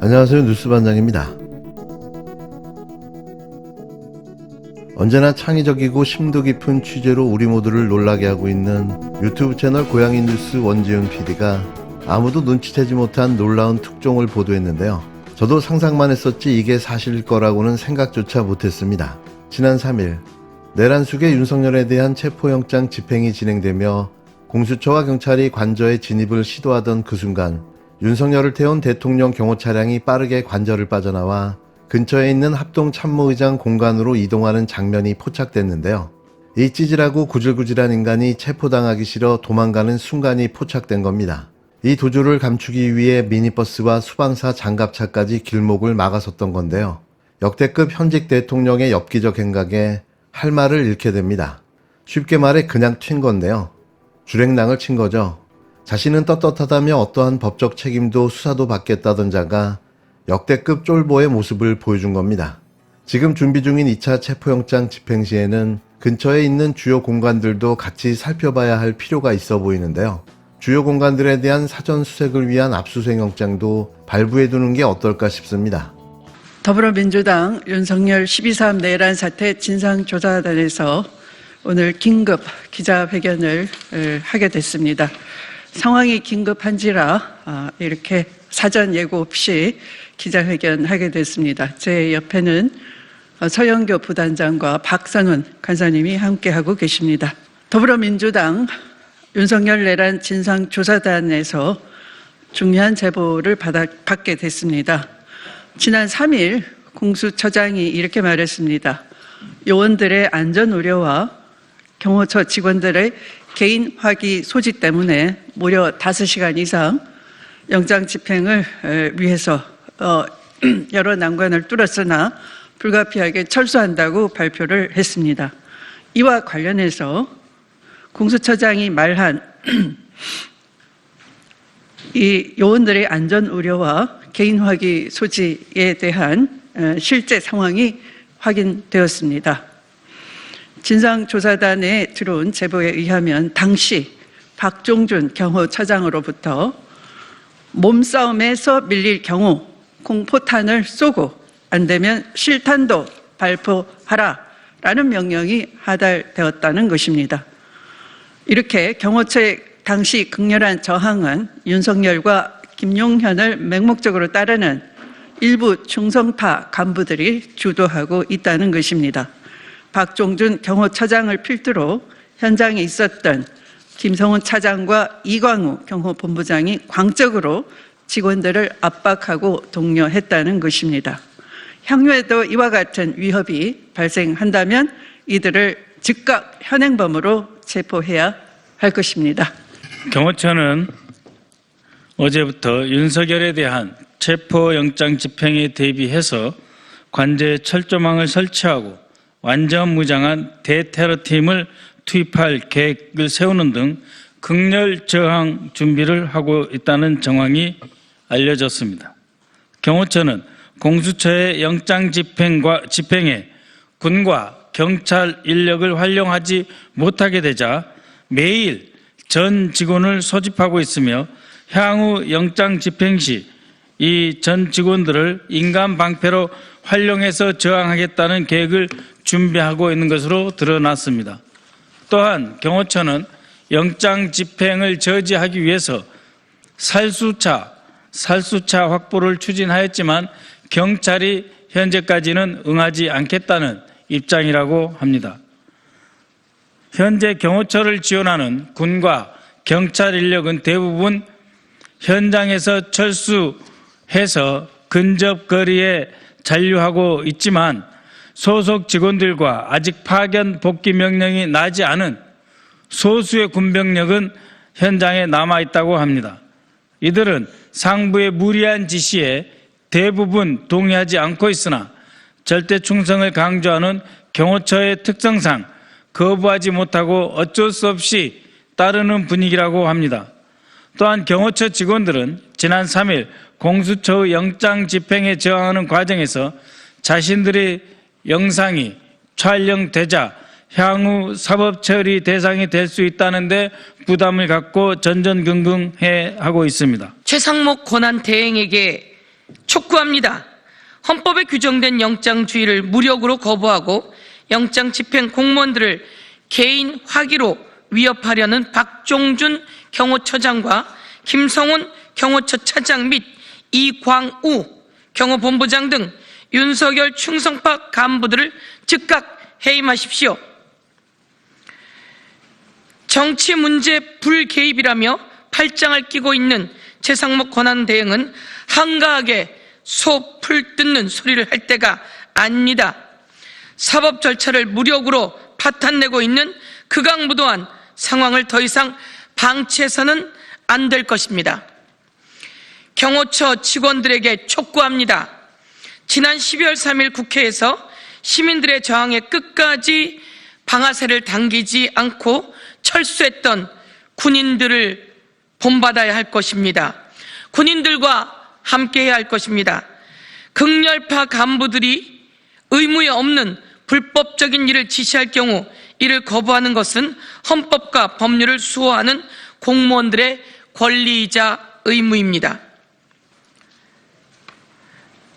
안녕하세요. 뉴스반장입니다. 언제나 창의적이고 심도 깊은 취재로 우리 모두를 놀라게 하고 있는 유튜브 채널 고양이 뉴스 원지훈 PD가 아무도 눈치채지 못한 놀라운 특종을 보도했는데요. 저도 상상만 했었지 이게 사실일 거라고는 생각조차 못했습니다. 지난 3일 내란숙의 윤석열에 대한 체포영장 집행이 진행되며 공수처와 경찰이 관저에 진입을 시도하던 그 순간 윤석열을 태운 대통령 경호 차량이 빠르게 관저를 빠져나와 근처에 있는 합동참모의장 공간으로 이동하는 장면이 포착됐는데요. 이 찌질하고 구질구질한 인간이 체포당하기 싫어 도망가는 순간이 포착된 겁니다. 이 도주를 감추기 위해 미니버스와 수방사 장갑차까지 길목을 막아섰던 건데요. 역대급 현직 대통령의 엽기적 행각에 할 말을 잃게 됩니다. 쉽게 말해 그냥 튄 건데요. 주랭랑을 친 거죠. 자신은 떳떳하다며 어떠한 법적 책임도 수사도 받겠다던 자가 역대급 쫄보의 모습을 보여준 겁니다. 지금 준비 중인 2차 체포영장 집행 시에는 근처에 있는 주요 공간들도 같이 살펴봐야 할 필요가 있어 보이는데요. 주요 공간들에 대한 사전 수색을 위한 압수수색 영장도 발부해두는 게 어떨까 싶습니다. 더불어민주당 윤석열 12.3 내란 사태 진상조사단에서 오늘 긴급 기자회견을 하게 됐습니다. 상황이 긴급한지라 이렇게 사전 예고 없이 기자회견하게 됐습니다. 제 옆에는 서영교 부단장과 박선훈 간사님이 함께하고 계십니다. 더불어민주당 윤석열 내란 진상조사단에서 중요한 제보를 받게 됐습니다. 지난 3일 공수처장이 이렇게 말했습니다. 요원들의 안전 우려와 경호처 직원들의 개인 확인 소지 때문에 무려 5시간 이상 영장 집행을 위해서 여러 난관을 뚫었으나 불가피하게 철수한다고 발표를 했습니다. 이와 관련해서 공수처장이 말한 이 요원들의 안전 우려와 개인 확인 소지에 대한 실제 상황이 확인되었습니다. 진상조사단에 들어온 제보에 의하면 당시 박종준 경호처장으로부터 몸싸움에서 밀릴 경우 공포탄을 쏘고 안 되면 실탄도 발포하라라는 명령이 하달되었다는 것입니다. 이렇게 경호처의 당시 극렬한 저항은 윤석열과 김용현을 맹목적으로 따르는 일부 충성파 간부들이 주도하고 있다는 것입니다. 박종준 경호처장을 필두로 현장에 있었던 김성훈 차장과 이광우 경호본부장이 광적으로 직원들을 압박하고 독려했다는 것입니다. 향후에도 이와 같은 위협이 발생한다면 이들을 즉각 현행범으로 체포해야 할 것입니다. 경호처는 어제부터 윤석열에 대한 체포영장 집행에 대비해서 관저에 철조망을 설치하고 완전 무장한 대테러팀을 투입할 계획을 세우는 등 극렬 저항 준비를 하고 있다는 정황이 알려졌습니다. 경호처는 공수처의 영장 집행에 군과 경찰 인력을 활용하지 못하게 되자 매일 전 직원을 소집하고 있으며 향후 영장 집행 시 이 전 직원들을 인간 방패로 활용해서 저항하겠다는 계획을 준비하고 있는 것으로 드러났습니다. 또한 경호처는 영장 집행을 저지하기 위해서 살수차 확보를 추진하였지만 경찰이 현재까지는 응하지 않겠다는 입장이라고 합니다. 현재 경호처를 지원하는 군과 경찰 인력은 대부분 현장에서 철수해서 근접 거리에 잔류하고 있지만 소속 직원들과 아직 파견 복귀 명령이 나지 않은 소수의 군병력은 현장에 남아 있다고 합니다. 이들은 상부의 무리한 지시에 대부분 동의하지 않고 있으나 절대 충성을 강조하는 경호처의 특성상 거부하지 못하고 어쩔 수 없이 따르는 분위기라고 합니다. 또한 경호처 직원들은 지난 3일 공수처의 영장 집행에 저항하는 과정에서 자신들의 영상이 촬영되자 향후 사법 처리 대상이 될 수 있다는데 부담을 갖고 전전긍긍해 하고 있습니다. 최상목 권한 대행에게 촉구합니다. 헌법에 규정된 영장주의를 무력으로 거부하고 영장 집행 공무원들을 개인 화기로 위협하려는 박종준 경호처장과 김성훈 경호처 차장 및 이광우 경호본부장 등 윤석열 충성파 간부들을 즉각 해임하십시오. 정치 문제 불개입이라며 팔짱을 끼고 있는 최상목 권한대행은 한가하게 소 풀 뜯는 소리를 할 때가 아닙니다. 사법 절차를 무력으로 파탄내고 있는 극악무도한 상황을 더 이상 방치해서는 안 될 것입니다. 경호처 직원들에게 촉구합니다. 지난 12월 3일 국회에서 시민들의 저항에 끝까지 방아쇠를 당기지 않고 철수했던 군인들을 본받아야 할 것입니다. 군인들과 함께해야 할 것입니다. 극렬파 간부들이 의무에 없는 불법적인 일을 지시할 경우 이를 거부하는 것은 헌법과 법률을 수호하는 공무원들의 권리이자 의무입니다.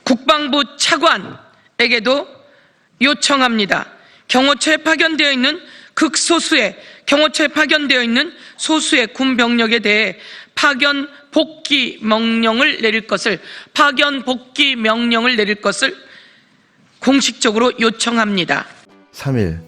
국방부 차관에게도 요청합니다. 경호처에 파견되어 있는 소수의 군 병력에 대해 파견 복귀 명령을 내릴 것을 공식적으로 요청합니다. 3일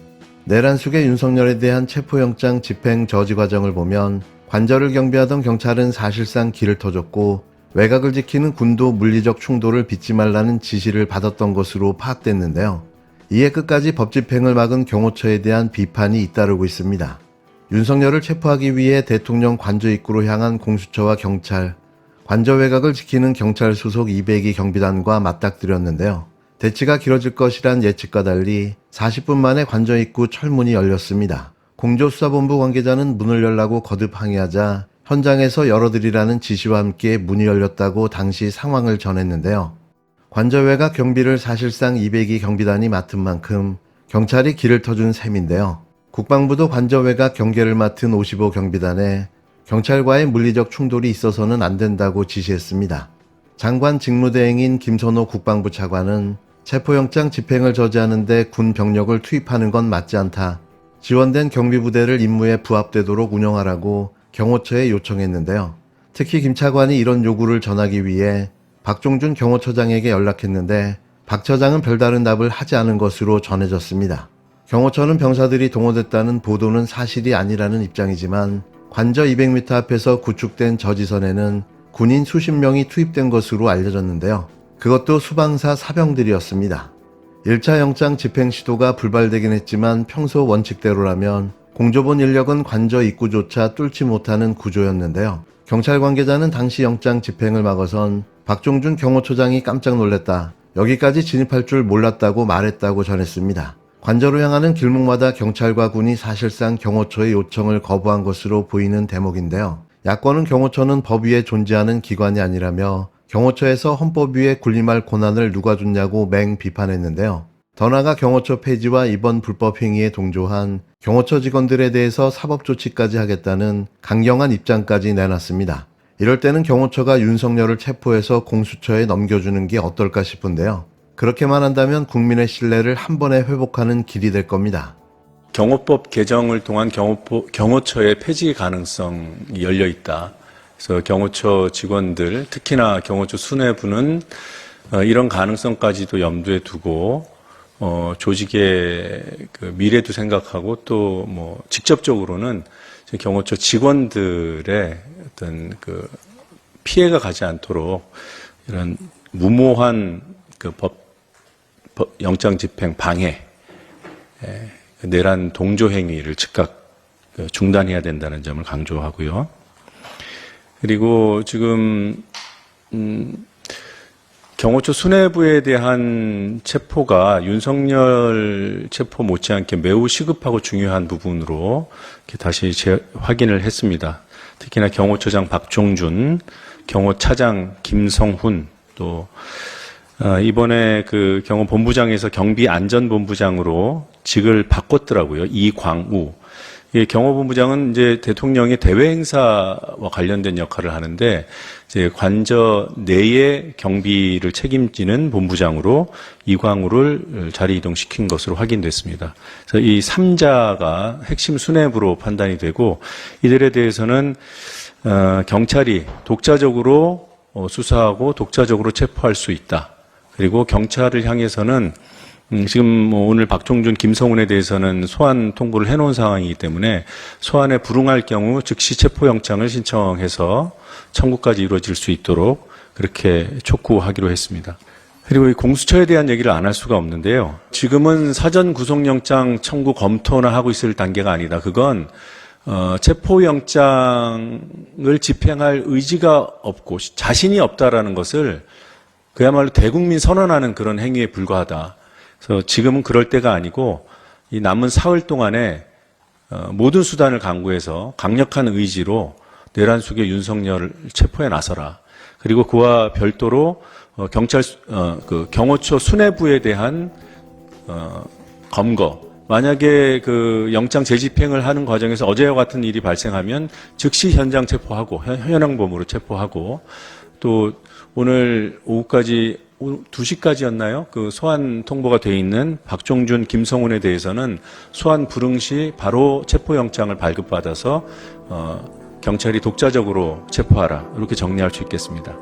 내란 속의 윤석열에 대한 체포영장 집행 저지 과정을 보면 관저를 경비하던 경찰은 사실상 길을 터줬고 외곽을 지키는 군도 물리적 충돌을 빚지 말라는 지시를 받았던 것으로 파악됐는데요. 이에 끝까지 법 집행을 막은 경호처에 대한 비판이 잇따르고 있습니다. 윤석열을 체포하기 위해 대통령 관저 입구로 향한 공수처와 경찰, 관저 외곽을 지키는 경찰 소속 202 경비단과 맞닥뜨렸는데요. 대치가 길어질 것이란 예측과 달리 40분 만에 관저 입구 철문이 열렸습니다. 공조수사본부 관계자는 문을 열라고 거듭 항의하자 현장에서 열어드리라는 지시와 함께 문이 열렸다고 당시 상황을 전했는데요. 관저 외곽 경비를 사실상 202 경비단이 맡은 만큼 경찰이 길을 터준 셈인데요. 국방부도 관저 외곽 경계를 맡은 55 경비단에 경찰과의 물리적 충돌이 있어서는 안 된다고 지시했습니다. 장관 직무대행인 김선호 국방부 차관은 체포영장 집행을 저지하는데 군 병력을 투입하는 건 맞지 않다. 지원된 경비부대를 임무에 부합되도록 운영하라고 경호처에 요청했는데요. 특히 김 차관이 이런 요구를 전하기 위해 박종준 경호처장에게 연락했는데 박 처장은 별다른 답을 하지 않은 것으로 전해졌습니다. 경호처는 병사들이 동원됐다는 보도는 사실이 아니라는 입장이지만 관저 200m 앞에서 구축된 저지선에는 군인 수십 명이 투입된 것으로 알려졌는데요. 그것도 수방사 사병들이었습니다. 1차 영장 집행 시도가 불발되긴 했지만 평소 원칙대로라면 공조본 인력은 관저 입구조차 뚫지 못하는 구조였는데요. 경찰 관계자는 당시 영장 집행을 막아선 박종준 경호처장이 깜짝 놀랐다. 여기까지 진입할 줄 몰랐다고 말했다고 전했습니다. 관저로 향하는 길목마다 경찰과 군이 사실상 경호처의 요청을 거부한 것으로 보이는 대목인데요. 야권은 경호처는 법 위에 존재하는 기관이 아니라며 경호처에서 헌법 위에 군림할 권한을 누가 줬냐고 맹 비판했는데요. 더 나아가 경호처 폐지와 이번 불법 행위에 동조한 경호처 직원들에 대해서 사법 조치까지 하겠다는 강경한 입장까지 내놨습니다. 이럴 때는 경호처가 윤석열을 체포해서 공수처에 넘겨주는 게 어떨까 싶은데요. 그렇게만 한다면 국민의 신뢰를 한 번에 회복하는 길이 될 겁니다. 경호법 개정을 통한 경호처의 폐지 가능성이 열려 있다. 그래서 경호처 직원들, 특히나 경호처 수뇌부는 이런 가능성까지도 염두에 두고 조직의 그 미래도 생각하고 또 뭐 직접적으로는 경호처 직원들의 어떤 그 피해가 가지 않도록 이런 무모한 그 영장 집행 방해, 내란 동조 행위를 즉각 중단해야 된다는 점을 강조하고요. 그리고 지금 경호처 수뇌부에 대한 체포가 윤석열 체포 못지않게 매우 시급하고 중요한 부분으로 이렇게 다시 확인을 했습니다. 특히나 경호처장 박종준, 경호차장 김성훈, 또 이번에 그 경호본부장에서 경비안전본부장으로 직을 바꿨더라고요. 이광우. 이 경호본부장은 이제 대통령의 대외 행사와 관련된 역할을 하는데 이제 관저 내의 경비를 책임지는 본부장으로 이광우를 자리 이동시킨 것으로 확인됐습니다. 그래서 이 3자가 핵심 수뇌부로 판단이 되고 이들에 대해서는 경찰이 독자적으로 수사하고 독자적으로 체포할 수 있다. 그리고 경찰을 향해서는 지금 뭐 오늘 박종준, 김성훈에 대해서는 소환 통보를 해놓은 상황이기 때문에 소환에 불응할 경우 즉시 체포영장을 신청해서 청구까지 이루어질 수 있도록 그렇게 촉구하기로 했습니다. 그리고 이 공수처에 대한 얘기를 안 할 수가 없는데요. 지금은 사전 구속영장 청구 검토나 하고 있을 단계가 아니다. 그건 체포영장을 집행할 의지가 없고 자신이 없다라는 것을 그야말로 대국민 선언하는 그런 행위에 불과하다. 그래서 지금은 그럴 때가 아니고 이 남은 사흘 동안에 모든 수단을 강구해서 강력한 의지로 내란 속의 윤석열을 체포해 나서라. 그리고 그와 별도로 경찰 경호처 수뇌부에 대한 검거. 만약에 그 영장 재집행을 하는 과정에서 어제와 같은 일이 발생하면 즉시 현장 체포하고 현행범으로 체포하고 또 오늘 오후까지 2시까지였나요? 그 소환 통보가 돼 있는 박종준, 김성훈에 대해서는 소환 불응 시 바로 체포영장을 발급받아서 경찰이 독자적으로 체포하라. 이렇게 정리할 수 있겠습니다.